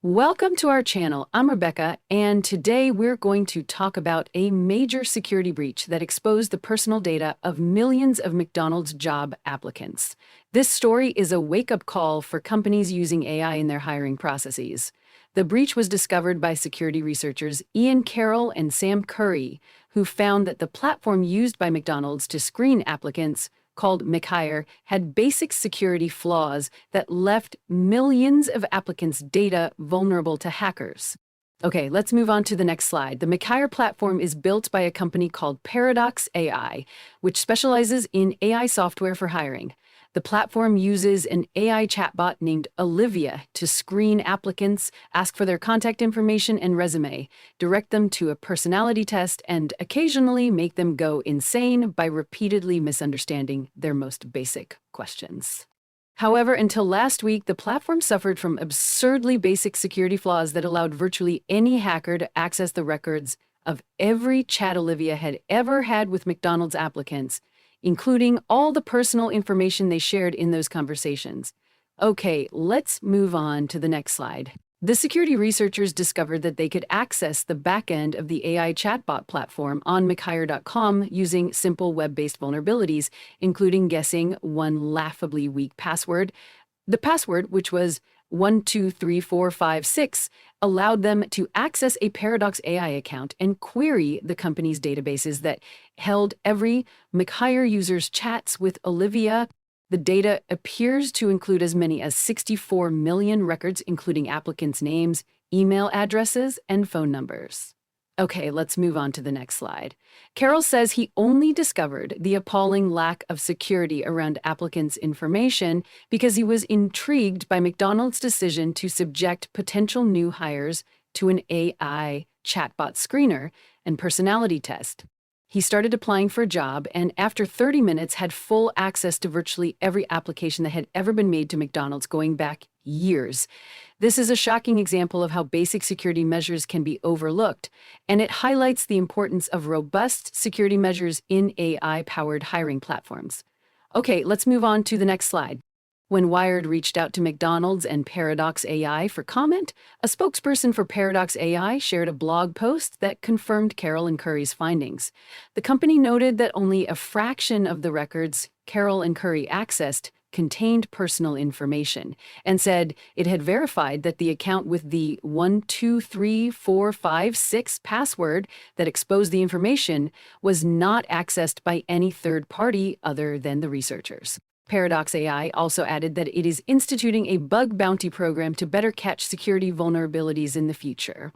Welcome to our channel. I'm Rebecca, and today we're going to talk about a major security breach that exposed the personal data of millions of McDonald's job applicants. This story is a wake-up call for companies using AI in their hiring processes. The breach was discovered by security researchers Ian Carroll and Sam Curry, who found that the platform used by McDonald's to screen applicants, called McHire, had basic security flaws that left millions of applicants' data vulnerable to hackers. Okay, let's move on to the next slide. The McHire platform is built by a company called Paradox.ai, which specializes in AI software for hiring. The platform uses an AI chatbot named Olivia to screen applicants, ask for their contact information and resume, direct them to a personality test, and occasionally make them go insane by repeatedly misunderstanding their most basic questions. However, until last week, the platform suffered from absurdly basic security flaws that allowed virtually any hacker to access the records of every chat Olivia had ever had with McDonald's applicants, including all the personal information they shared in those conversations. Okay, let's move on to the next slide. The security researchers discovered that they could access the backend of the AI chatbot platform on McHire.com using simple web-based vulnerabilities, including guessing one laughably weak password. The password, which was 123456, allowed them to access a Paradox AI account and query the company's databases that held every McHire user's chats with Olivia. The data appears to include as many as 64 million records, including applicants' names, email addresses, and phone numbers. Okay, let's move on to the next slide. Carroll says he only discovered the appalling lack of security around applicants' information because he was intrigued by McDonald's decision to subject potential new hires to an AI chatbot screener and personality test. He started applying for a job and after 30 minutes had full access to virtually every application that had ever been made to McDonald's going back years. This is a shocking example of how basic security measures can be overlooked, and it highlights the importance of robust security measures in AI-powered hiring platforms. Okay, let's move on to the next slide. When Wired reached out to McDonald's and Paradox AI for comment, a spokesperson for Paradox AI shared a blog post that confirmed Carroll and Curry's findings. The company noted that only a fraction of the records Carroll and Curry accessed contained personal information, and said it had verified that the account with the 123456 password that exposed the information was not accessed by any third party other than the researchers. Paradox AI also added that it is instituting a bug bounty program to better catch security vulnerabilities in the future.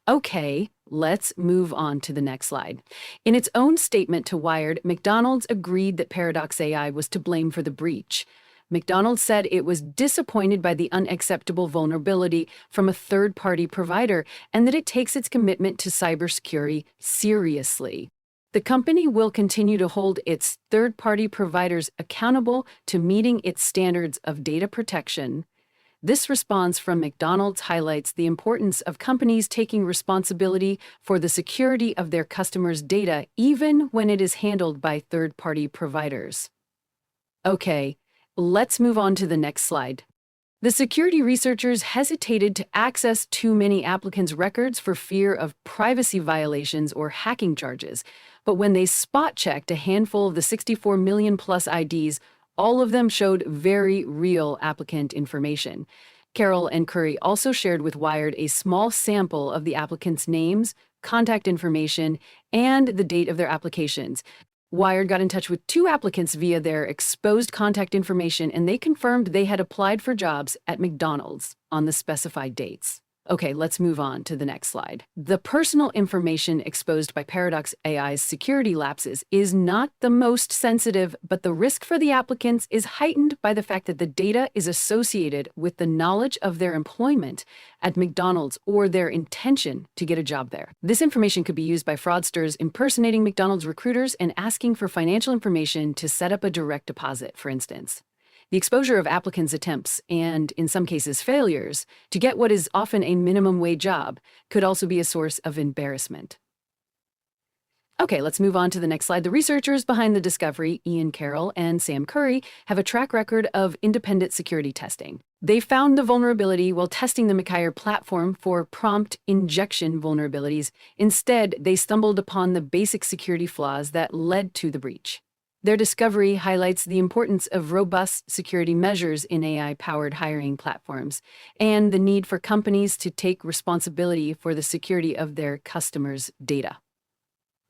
Okay, let's move on to the next slide. In its own statement to Wired, McDonald's agreed that Paradox AI was to blame for the breach. McDonald's said it was disappointed by the unacceptable vulnerability from a third-party provider and that it takes its commitment to cybersecurity seriously. The company will continue to hold its third-party providers accountable to meeting its standards of data protection. This response from McDonald's highlights the importance of companies taking responsibility for the security of their customers' data, even when it is handled by third-party providers. Okay, let's move on to the next slide. The security researchers hesitated to access too many applicants' records for fear of privacy violations or hacking charges, but when they spot-checked a handful of the 64 million plus IDs, all of them showed very real applicant information. Carroll and Curry also shared with Wired a small sample of the applicants' names, contact information, and the date of their applications. Wired got in touch with 2 applicants via their exposed contact information, and they confirmed they had applied for jobs at McDonald's on the specified dates. Okay, let's move on to the next slide. The personal information exposed by Paradox AI's security lapses is not the most sensitive, but the risk for the applicants is heightened by the fact that the data is associated with the knowledge of their employment at McDonald's or their intention to get a job there. This information could be used by fraudsters impersonating McDonald's recruiters and asking for financial information to set up a direct deposit, for instance. The exposure of applicants' attempts, and in some cases failures, to get what is often a minimum wage job could also be a source of embarrassment. Okay, let's move on to the next slide. The researchers behind the discovery, Ian Carroll and Sam Curry, have a track record of independent security testing. They found the vulnerability while testing the McHire platform for prompt injection vulnerabilities. Instead, they stumbled upon the basic security flaws that led to the breach. Their discovery highlights the importance of robust security measures in AI-powered hiring platforms and the need for companies to take responsibility for the security of their customers' data.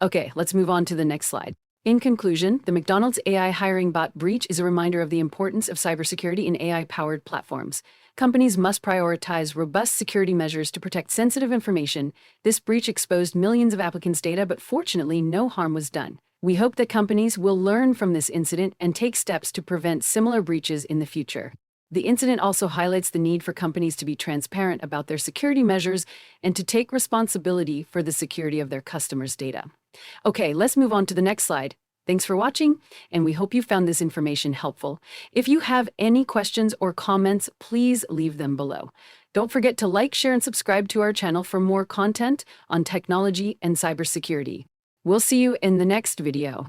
Okay, let's move on to the next slide. In conclusion, the McDonald's AI hiring bot breach is a reminder of the importance of cybersecurity in AI-powered platforms. Companies must prioritize robust security measures to protect sensitive information. This breach exposed millions of applicants' data, but fortunately, no harm was done. We hope that companies will learn from this incident and take steps to prevent similar breaches in the future. The incident also highlights the need for companies to be transparent about their security measures and to take responsibility for the security of their customers' data. Okay, let's move on to the next slide. Thanks for watching, and we hope you found this information helpful. If you have any questions or comments, please leave them below. Don't forget to like, share, and subscribe to our channel for more content on technology and cybersecurity. We'll see you in the next video.